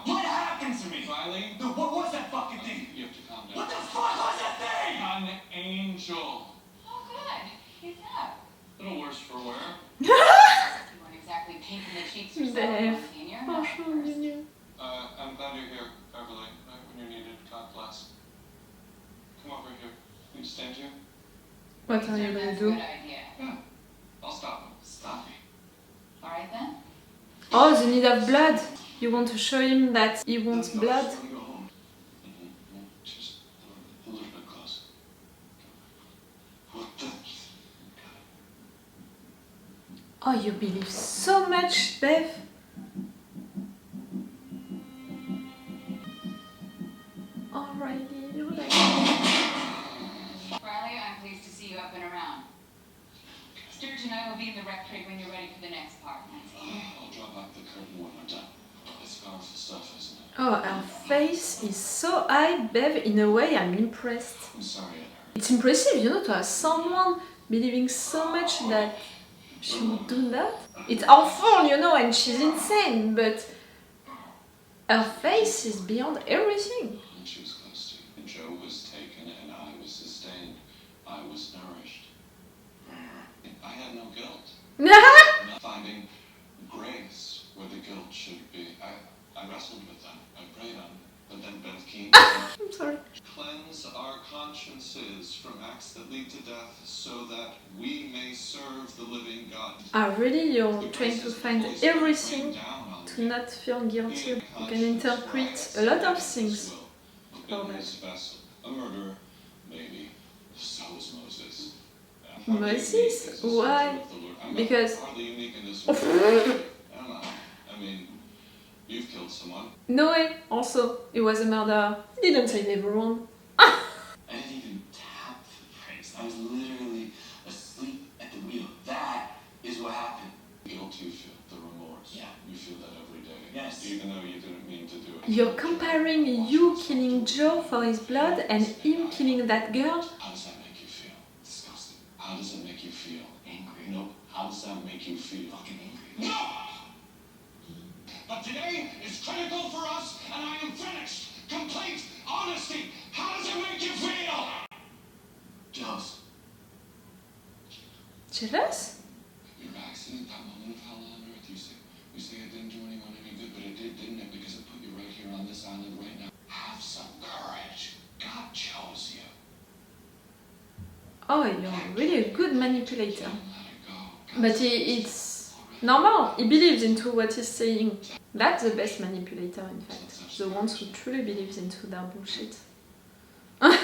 What happened to me? Riley? No, what was that fucking thing? You have to calm down. What the fuck was that thing? An angel. Oh, good. He's up. A little worse for wear. You weren't exactly pink in the cheeks yourself, Dave. Senior. Franchement, mignon. I'm glad you're here, Beverly. Right when you're needed. God bless. Come over here. Can you stand here? What are you gonna That's a do? good idea. Yeah. I'll stop him. Stop me. All right, then. Oh, the need of blood. You want to show him that he wants No, blood? I just wanna go home. Just a little bit closer. What the? Oh, you believe so much, Bev. Alrighty, you're like... Riley, I'm pleased to see you up and around. Sturge and I will be in the rec trade when you're ready for the next part, Nancy. I'll draw back the curtain when we're done. It's powerful stuff, isn't it? Oh, her face is so high, Bev. In a way, I'm impressed. I'm sorry it hurt. It's impressive, you know, to have someone believing so much that she would do that. It's awful, you know, and she's insane, but her face is beyond everything. And she was close to you. And Joe was taken and I was sustained. I was nourished. I had no guilt. Not finding grace where the guilt should be. I wrestled with that. I prayed on it. But then Beth came I'm sorry. cleanse our consciences from acts that lead to death so that we may serve the living God. Really, you're trying to find everything to me. not feel guilty. You can interpret a lot of things. In this vessel, a murderer, maybe. So was Moses. Moses? Why? Because... Hardly unique in this world. I don't know. I mean, you've killed someone. Noé, also, he was a murderer. He didn't save everyone. I didn't even tap the brakes. I was literally asleep at the wheel. That is what happened. Guilt you feel, the remorse. Yeah. You feel that every day. Yes. Even though you didn't mean to do it. You're comparing you killing Joe for his blood and him killing that girl? How does that make you feel? Disgusting. How does it make you feel? Angry. No. How does that make you feel? Fucking angry. No! But today is critical for us, and I am finished. Complete honesty. How does it make you feel? Jealous. Jealous? Your accident, that moment of hell on earth, you say it didn't do anyone any good, but it did, didn't it? Because it put you right here on this island right now. Have some courage. God chose you. Oh, you're really a good manipulator. Don't let it go. But it's normal. He believes into what he's saying. That's the best manipulator, in fact. The ones who truly believes into their bullshit. I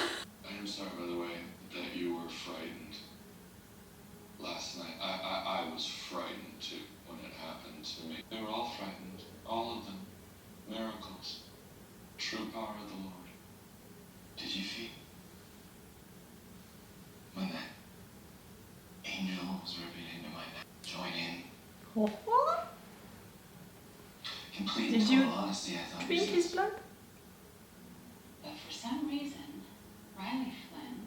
am sorry, by the way, that you were frightened last night. I was frightened too when it happened to me. They were all frightened, all of them. Miracles, true power of the Lord. Did you feel when that angel was ripping into my neck? Join in. What? Complete Did and you total honesty, I thought. drink his blood? But for some reason, Riley Flynn,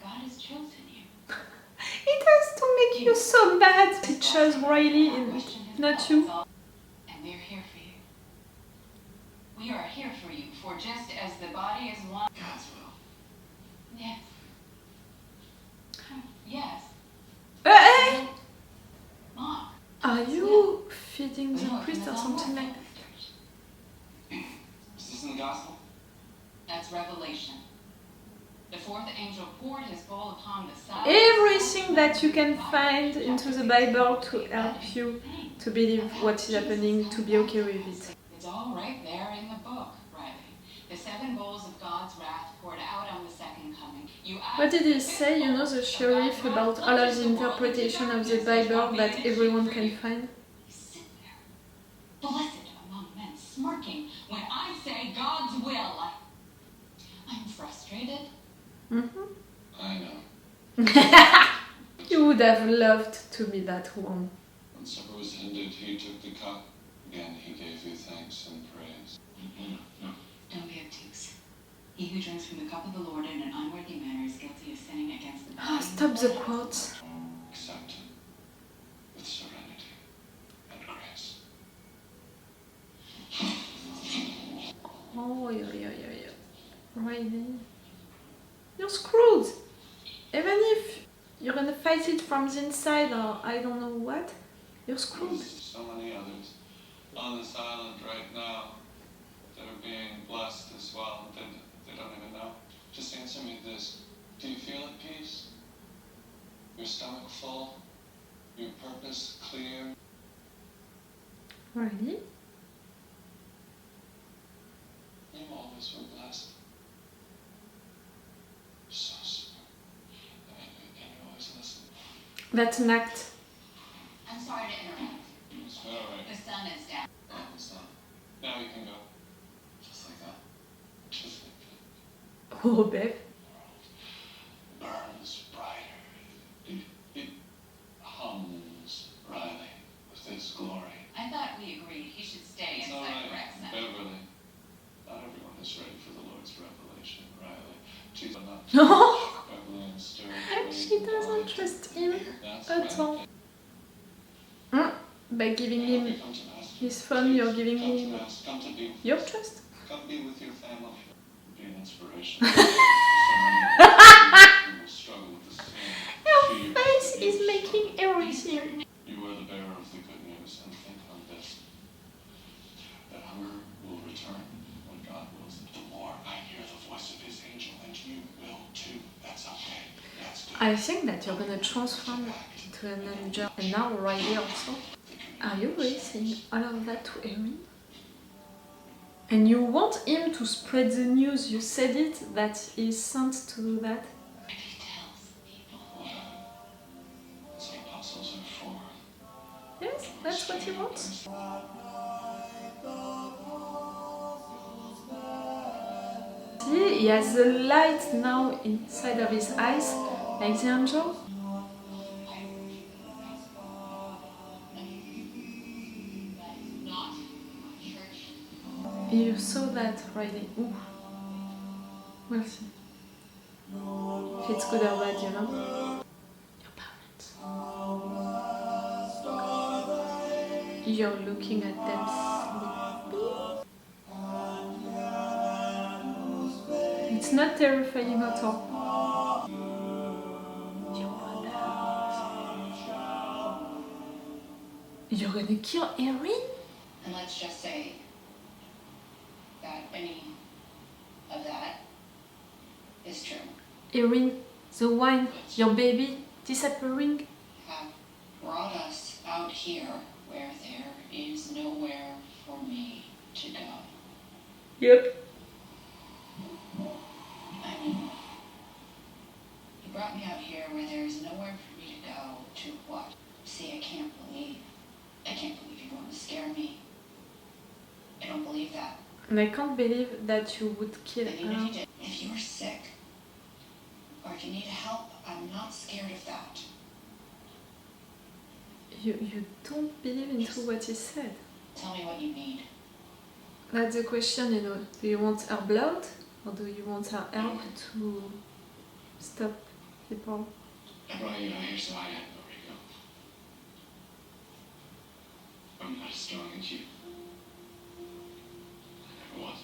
God has chosen you. It has to make you so bad. He chose Riley and not you. And we're here for you. We are here for you, for just as the body is one. God's will. Yes. Yes. Hey! Mom. Are you feeding the priest or something like that? Is this in the gospel? That's Revelation. The fourth angel poured his bowl upon the side. Everything that you can find into the Bible to help you to believe what is happening, to be okay with it. It's all right there in the book, Riley. The seven bowls of God's wrath poured out on the second coming. What did he say, you know, the sheriff, about all of the interpretation of the Bible that everyone can find? You sit there, blessed among men, smirking when I say God's will. I'm frustrated. Mm-hmm. I know. You would have loved to be that one. When supper was ended, he took the cup. Again, he gave you thanks and praise. No. Don't be obtuse. He who drinks from the cup of the Lord in an unworthy manner is guilty of sinning against the body. Stop the quotes. Accept him with serenity and grace. Even if you're gonna fight it from the inside or I don't know what, you're screwed. There's so many others on this island right now that are being blessed as well. They don't even know. Just answer me this. Do you feel at peace? Your stomach full? Your purpose clear? Really? You always were blessed. So smart. And you always listen. That's an act. I'm sorry to interrupt. It's all right. The sun is down. Oh, it's not Now you can go. just like that. Just like that. Oh, babe. Burns brighter. It hums, Riley, with His glory. I thought we agreed he should stay It's all inside the right, rec center. Beverly. Not everyone is ready for the Lord's revelation, Riley. She's not Beverly and Stuart. She doesn't trust him That's at all. right. By giving him Come to Mass. his phone, you're giving Come to him Mass. Come to be with your us. trust. Come be with your family. Be an inspiration. So many who will struggle with the same Your fears face that is you making struggle. everything. You are the bearer of the good news, and think on this. That hunger will return when God wills it. The more I hear the voice of His angel, and you will too. That's okay. That's good. I think that you're gonna transform into an angel. And now Riley also. Are you really saying all of that to Erin? And you want him to spread the news, you said it, that he's sent to do that? If he tells people. That's what apostles are for. Yes, that's what he wants. See, he has the light now inside of his eyes, like the angel. Not church. You saw that, Riley. Ooh. We'll see. If it's good or bad, you know. Your parents. You're looking at them sleeping. It's not terrifying at all. Your brothers. You're gonna kill Erin? And let's just say that any of that is true. Erin, the wine, your baby, disappearing. Have brought us out here where there is nowhere for me to go. Yep. I mean, you brought me out here where there is nowhere for me to go. To what? See, I can't believe you want to scare me. I don't believe that. And I can't believe that you would kill But even if her. you did, if you were sick, or if you need help, I'm not scared of that. You don't believe into what he said. Tell me what you need. That's the question, you know. Do you want her blood or do you want her help to stop people? I brought you out here so I had nowhere to go. I'm not as strong as you. I never was.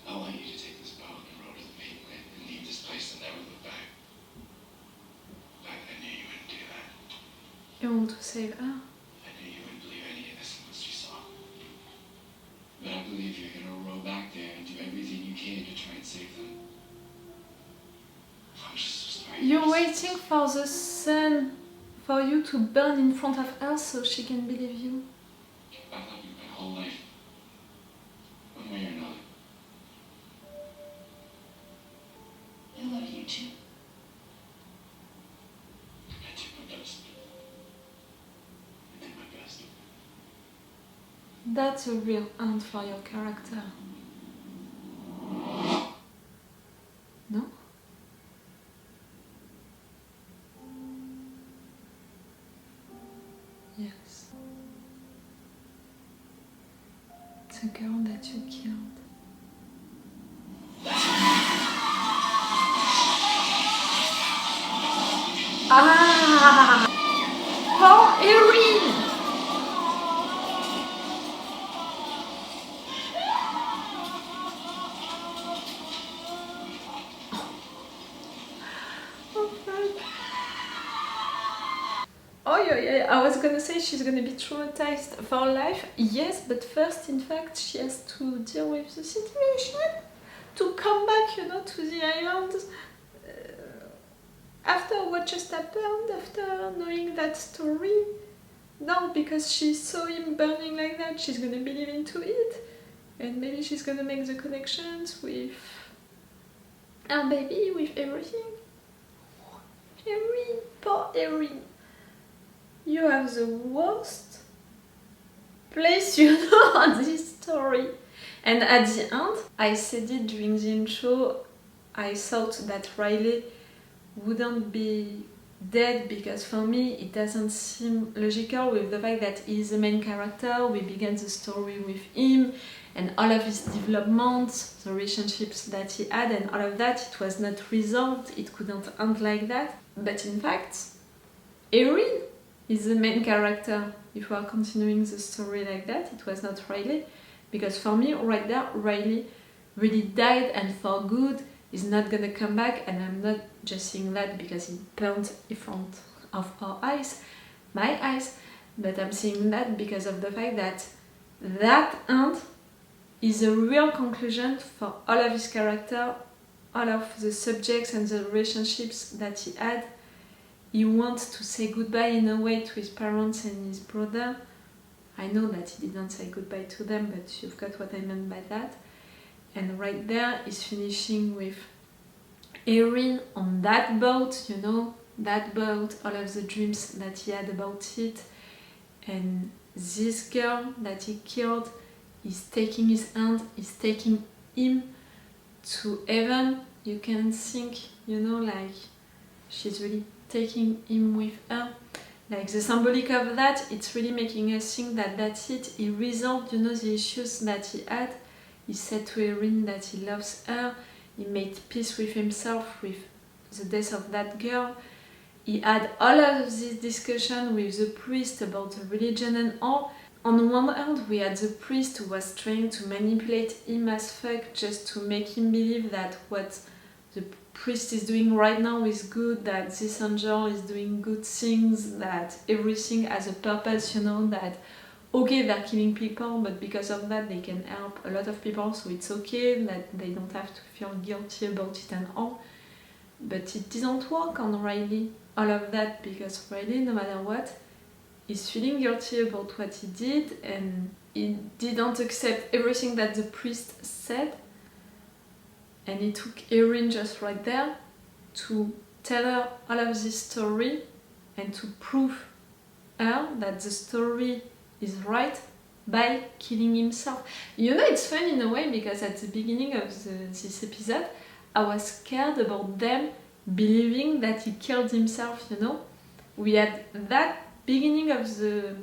I want you to take this boat and row to the mainland and leave this place and never look back. I knew you wouldn't do that. You want to save her? I knew you wouldn't believe any of this unless you saw. But I believe you're gonna row back there and do everything you can to try and save them. I'm just so sorry. You're waiting for the sun for you to burn in front of her so she can believe you. I love you my whole life. One way or another. I love you too. I did my best. I did my best. That's a real end for your character. No? Yes. It's a girl that you killed. Ah! Poor Erin! Oh yeah, I was gonna say she's gonna be traumatized for life. Yes, but first, in fact, she has to deal with the situation to come back, to the island. After what just happened, after knowing that story, no, because she saw him burning like that, she's gonna believe into it, and maybe she's gonna make the connections with our baby, with everything. Erin, poor Erin. You have the worst place, on this story. And at the end, I said it during the intro, I thought that Riley wouldn't be dead because for me it doesn't seem logical with the fact that he's the main character. We began the story with him and all of his developments, the relationships that he had and all of that, it was not resolved, it couldn't end like that. But in fact, Erin is the main character. If we are continuing the story like that, it was not Riley, because for me right there, Riley really died and for good. He's not gonna come back, and I'm not just saying that because he burned in front of our eyes, my eyes, but I'm saying that because of the fact that that end is a real conclusion for all of his character, all of the subjects and the relationships that he had. He wants to say goodbye in a way to his parents and his brother. I know that he didn't say goodbye to them, but you've got what I meant by that. And right there is finishing with Erin on that boat, that boat, all of the dreams that he had about it. And this girl that he killed is taking his hand, is taking him to heaven. You can think, like she's really taking him with her. Like the symbolic of that, it's really making us think that that's it. He resolved, the issues that he had. He said to Erin that he loves her. He made peace with himself with the death of that girl. He had all of this discussion with the priest about the religion and all. On one hand, we had the priest who was trying to manipulate him as fuck just to make him believe that what the priest is doing right now is good, that this angel is doing good things, that everything has a purpose, that okay, they're killing people, but because of that they can help a lot of people, so it's okay, that they don't have to feel guilty about it and all. But it didn't work on Riley, all of that, because Riley, no matter what, is feeling guilty about what he did, and he didn't accept everything that the priest said. And he took Erin just right there to tell her all of this story and to prove her that the story is right by killing himself. It's fun in a way because at the beginning of this episode, I was scared about them believing that he killed himself, We had that beginning of the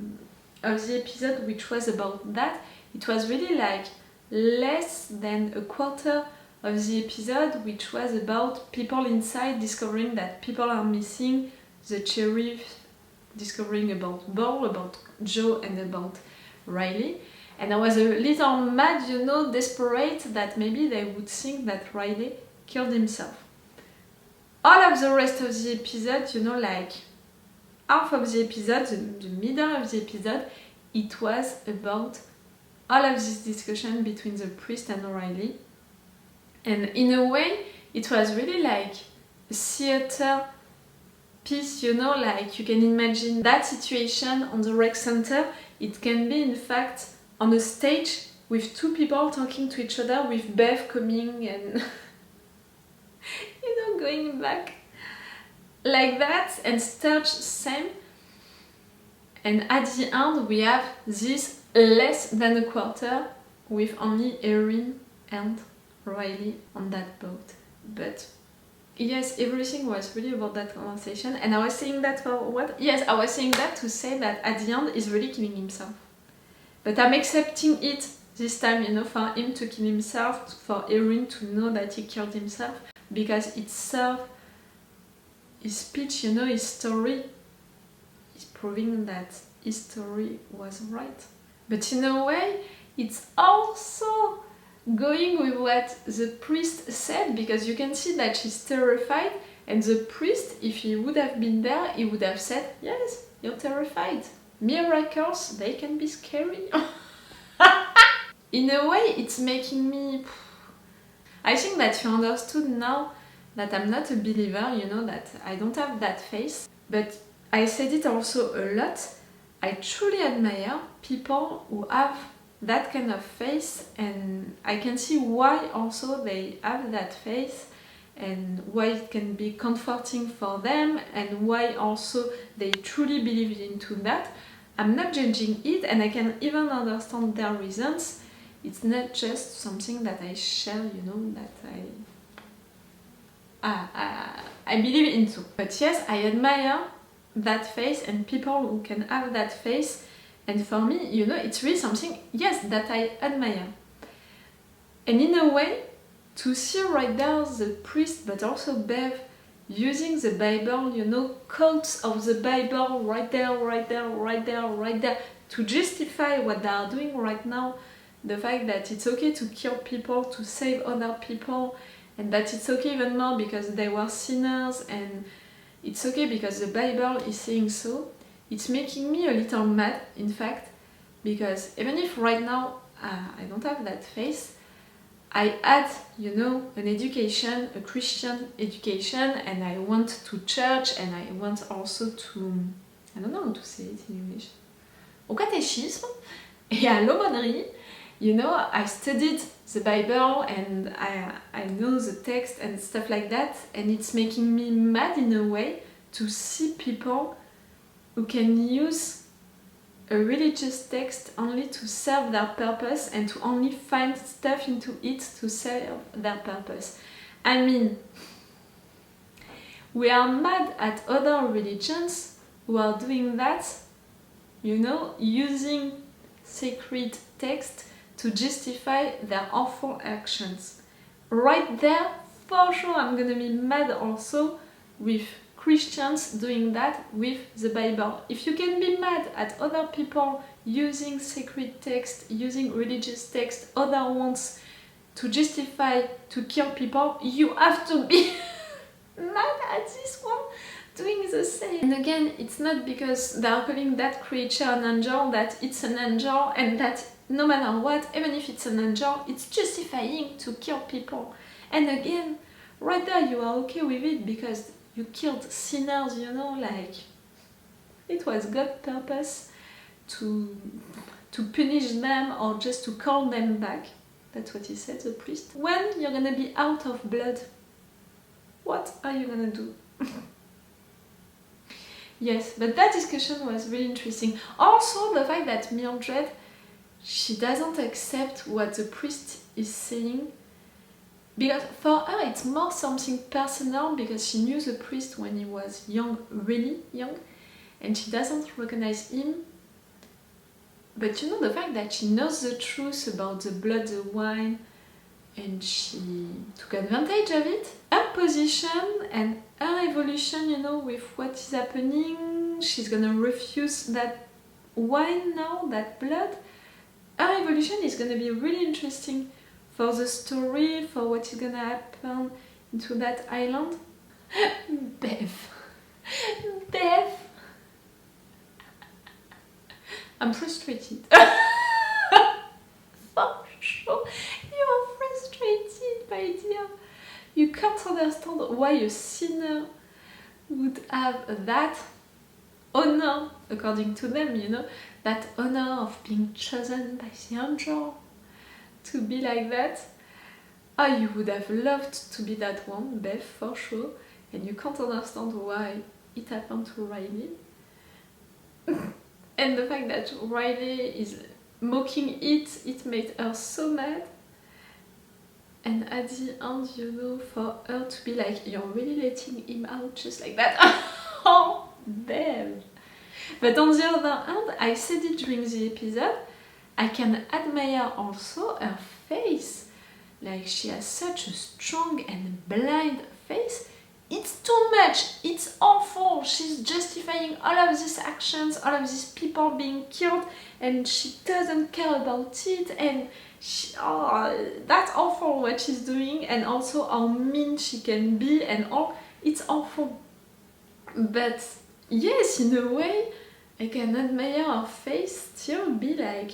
episode which was about that. It was really like less than a quarter of the episode which was about people inside discovering that people are missing, the sheriff discovering about Ball, about Joe and about Riley. And I was a little mad, desperate that maybe they would think that Riley killed himself. All of the rest of the episode, like half of the episode, the middle of the episode, it was about all of this discussion between the priest and Riley. And in a way, it was really like a theater piece, like you can imagine that situation on the rec center. It can be in fact on a stage with two people talking to each other, with Bev coming and going back like that, and Sturge same. And at the end we have this less than a quarter with only Erin and Riley on that boat. But yes, everything was really about that conversation, and I was saying that for what? Yes, I was saying that to say that at the end he's really killing himself. But I'm accepting it this time, for him to kill himself, for Erin to know that he killed himself, because it serves his speech, his story is proving that his story was right. But in a way, it's also going with what the priest said, because you can see that she's terrified, and the priest, if he would have been there, he would have said, yes, you're terrified. Miracles, they can be scary. In a way, it's making me... I think that you understood now that I'm not a believer, you know, that I don't have that face. But I said it also a lot. I truly admire people who have that kind of face, and I can see why also they have that face and why it can be comforting for them and why also they truly believe into that. I'm not judging it, and I can even understand their reasons. It's not just something that I share, you know, that I believe into. But yes, I admire that face and people who can have that face, and for me, you know, it's really something, yes, that I admire. And in a way, to see right there the priest, but also Bev, using the Bible, you know, quotes of the Bible right there, right there, right there, right there, to justify what they are doing right now, the fact that it's okay to kill people, to save other people, and that it's okay even more because they were sinners, and it's okay because the Bible is saying so. It's making me a little mad, in fact, because even if right now I don't have that face, I had, you know, an education, a Christian education, and I went to church, and I went also to, I don't know how to say it in English, au catéchisme et à l'aumônerie. You know, I studied the Bible and I know the text and stuff like that, and it's making me mad in a way to see people who can use a religious text only to serve their purpose and to only find stuff into it to serve their purpose. I mean, we are mad at other religions who are doing that, you know, using sacred text to justify their awful actions. Right there, for sure, I'm gonna be mad also with Christians doing that with the Bible. If you can be mad at other people using sacred text, using religious text, other ones to justify to kill people, you have to be mad at this one doing the same. And again, it's not because they are calling that creature an angel that it's an angel, and that no matter what, even if it's an angel, it's justifying to kill people. And again, right there you are okay with it because you killed sinners, you know, like it was God's purpose to punish them or just to call them back. That's what he said, the priest. When you're gonna be out of blood, what are you gonna do? Yes, but that discussion was really interesting. Also, the fact that Mildred, she doesn't accept what the priest is saying, because for her it's more something personal, because she knew the priest when he was young, really young, and she doesn't recognize him. But you know, the fact that she knows the truth about the blood, the wine, and she took advantage of it. Her position and her evolution, you know, with what is happening, she's gonna refuse that wine now, that blood. Her evolution is gonna be really interesting for the story, for what is gonna happen into that island. Bev. Bev. I'm frustrated. For sure. You're frustrated, my dear. You can't understand why a sinner would have that honor, according to them, you know, that honor of being chosen by the angel to be like that. Oh, you would have loved to be that one, Bev, for sure, and you can't understand why it happened to Riley. And the fact that Riley is mocking it made her so mad. And at the end, you know, for her to be like, you're really letting him out just like that. Oh, Bev. But on the other hand, I said it during the episode, I can admire also her face. Like, she has such a strong and blind face. It's too much, it's awful. She's justifying all of these actions, all of these people being killed, and she doesn't care about it, and that's awful what she's doing, and also how mean she can be, and all. It's awful. But yes, in a way, I can admire her face still be like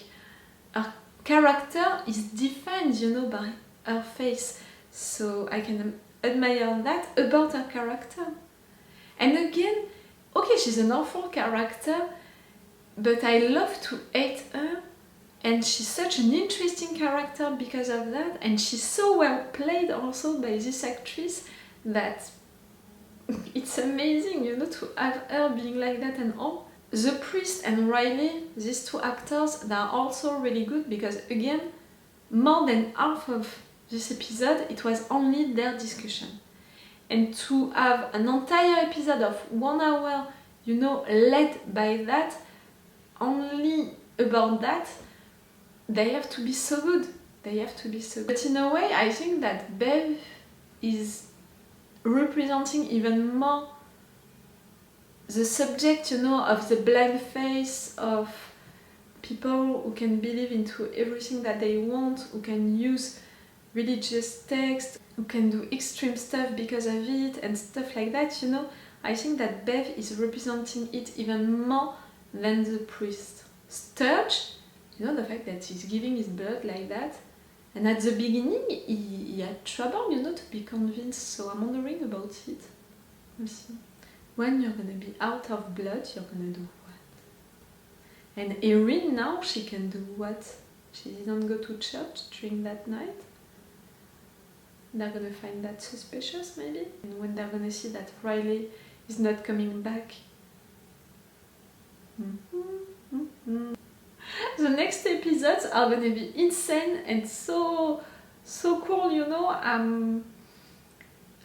her character is defined, you know, by her face. So I can admire that about her character. And again, okay, she's an awful character, but I love to hate her, and she's such an interesting character because of that, and she's so well played also by this actress that it's amazing, you know, to have her being like that and all. The Priest and Riley, these two actors, they are also really good because again, more than half of this episode, it was only their discussion. And to have an entire episode of 1 hour, you know, led by that, only about that, they have to be so good. They have to be so good. But in a way, I think that Bev is representing even more the subject, you know, of the blind face, of people who can believe into everything that they want, who can use religious text, who can do extreme stuff because of it and stuff like that, you know. I think that Bev is representing it even more than the priest. Sturge, you know, the fact that he's giving his blood like that, and at the beginning he had trouble, you know, to be convinced, so I'm wondering about it. Let's see. When you're gonna be out of blood, you're gonna do what? And Erin now, she can do what? She didn't go to church during that night. They're gonna find that suspicious, maybe? And when they're gonna see that Riley is not coming back. The next episodes are gonna be insane and so cool, you know.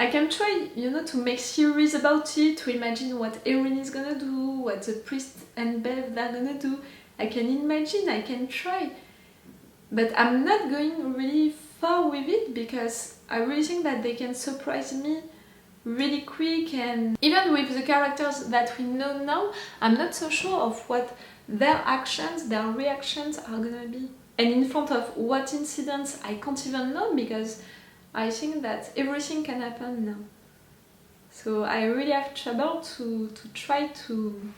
I can try, you know, to make theories about it, to imagine what Erin is gonna do, what the priest and Bev they're gonna do. I can imagine, I can try. But I'm not going really far with it because I really think that they can surprise me really quick, and even with the characters that we know now, I'm not so sure of what their actions, their reactions are gonna be. And in front of what incidents, I can't even know because I think that everything can happen now. So I really have trouble to try to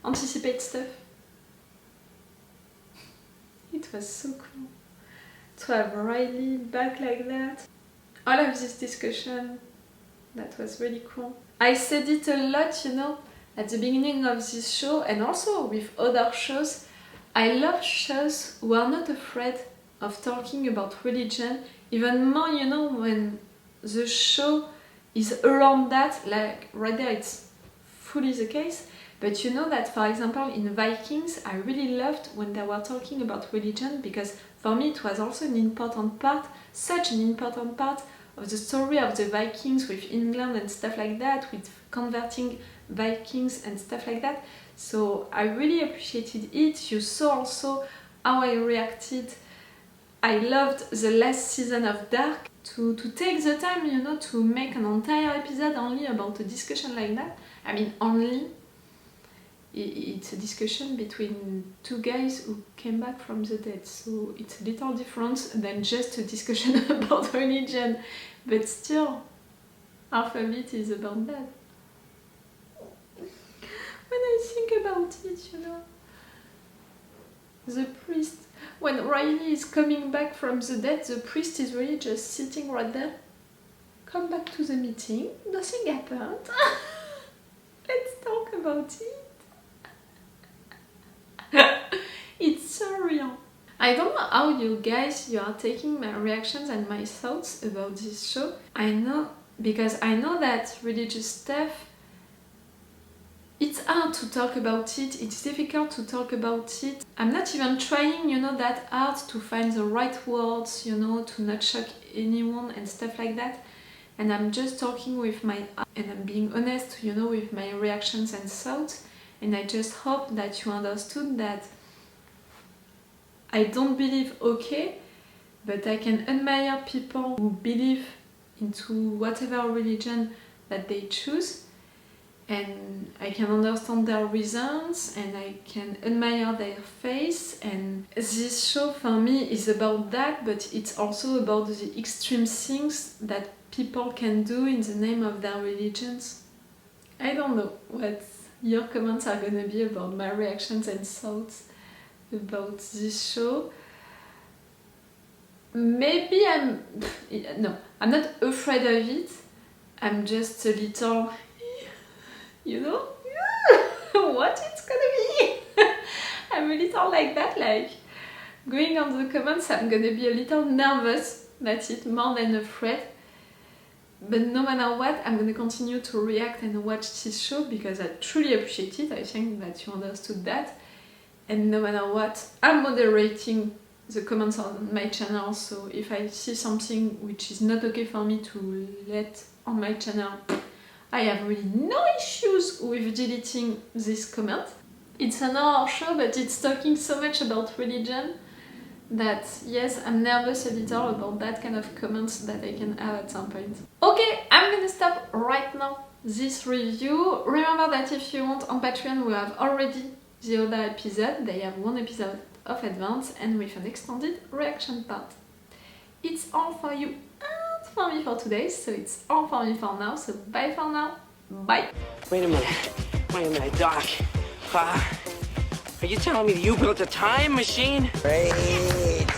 anticipate stuff. It was so cool to have Riley back like that. All of this discussion, that was really cool. I said it a lot, you know, at the beginning of this show and also with other shows. I love shows who are not afraid of talking about religion, even more, you know, when the show is around that, like right there it's fully the case. But you know that, for example, in Vikings, I really loved when they were talking about religion because for me it was also an important part, such an important part of the story of the Vikings with England and stuff like that, with converting Vikings and stuff like that. So I really appreciated it. You saw also how I reacted. I loved the last season of Dark. To take the time, you know, to make an entire episode only about a discussion like that. I mean, only. It's a discussion between two guys who came back from the dead, so it's a little different than just a discussion about religion, but still, half of it is about that. When I think about it, you know, the priest, when Riley is coming back from the dead, the priest is really just sitting right there. Come back to the meeting, nothing happened. Let's talk about it. It's so real. I don't know how you guys are taking my reactions and my thoughts about this show. I know, because I know that religious stuff, it's hard to talk about it, it's difficult to talk about it. I'm not even trying, you know, that hard to find the right words, you know, to not shock anyone and stuff like that. And I'm just talking with my heart and I'm being honest, you know, with my reactions and thoughts. And I just hope that you understood that I don't believe okay, but I can admire people who believe into whatever religion that they choose, and I can understand their reasons and I can admire their faith. And this show for me is about that, but it's also about the extreme things that people can do in the name of their religions. I don't know your comments are gonna be about my reactions and thoughts about this show. Maybe I'm not afraid of it. I'm just a little, you know, what it's gonna be. I'm a little like that, like going on the comments, I'm gonna be a little nervous, that's it, more than afraid. But no matter what, I'm gonna continue to react and watch this show because I truly appreciate it. I think that you understood that. And no matter what, I'm moderating the comments on my channel, so if I see something which is not okay for me to let on my channel, I have really no issues with deleting this comment. It's an horror show, but it's talking so much about religion that yes, I'm nervous a little about that kind of comments that I can have at some point. Okay, I'm gonna stop right now this review. Remember that if you want, on Patreon we have already the other episode. They have one episode of advance and with an extended reaction part. It's all for you and for me for today, so it's all for me for now, so bye for now. Bye! Wait a minute, Doc. Are you telling me that you built a time machine? Great.